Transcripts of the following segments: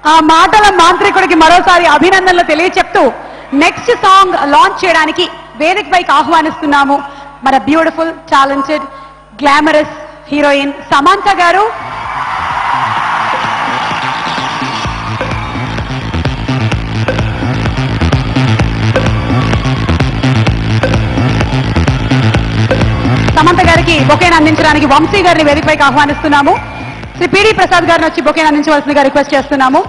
ఆ మాటల మాంత్రికుడికి మరోసారి అభినందనలు తెలియచెప్తూ నెక్స్ట్ సాంగ్ లాంచ్ చేయడానికి వేదికపైకి ఆహ్వానిస్తున్నాము మన beautiful talented glamorous heroine Samantha గారు. సమంత గారికి బొకేను అందించడానికి వంశీ గారిని వేదికపైకి ఆహ్వానిస్తున్నాము. శ్రీ పిడి ప్రసాద్ గారిని వచ్చి బొకేను అందించవలసిందిగా రిక్వెస్ట్ చేస్తున్నాము.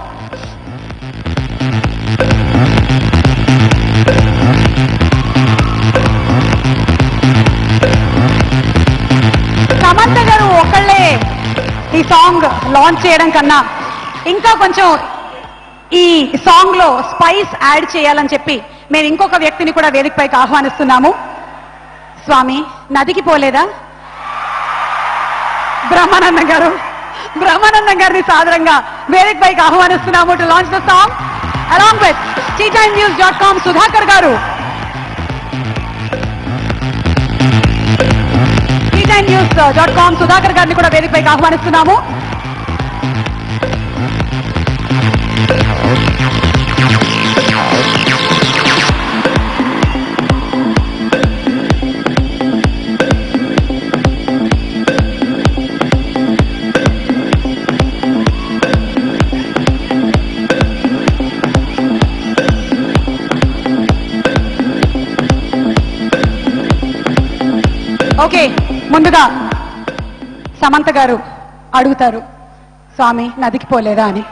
సమంత గారు ఒకళ్ళే ఈ సాంగ్ లాంచ్ చేయడం కన్నా ఇంకా కొంచెం ఈ సాంగ్ లో స్పైస్ యాడ్ చేయాలని చెప్పి మేము ఇంకొక వ్యక్తిని కూడా వేదికపైకి ఆహ్వానిస్తున్నాము. స్వామి నదికి పోలేదా బ్రహ్మానందం గారిని సాదరంగా వేదికపైకి ఆహ్వానిస్తున్నాము to launch the song along with TeaTimeNews.com Sudhakar గారు. TeaTimeNews.com సుధాకర్ గారిని కూడా వేదికపైకి ఆహ్వానిస్తున్నాము. ఓకే, ముందుగా సమంత గారు అడుగుతారు, స్వామి నదికి పోలేదా అని.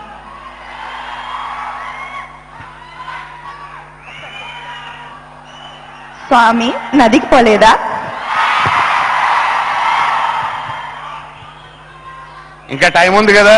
స్వామి నదికి పోలేదా? ఇంకా టైం ఉంది కదా.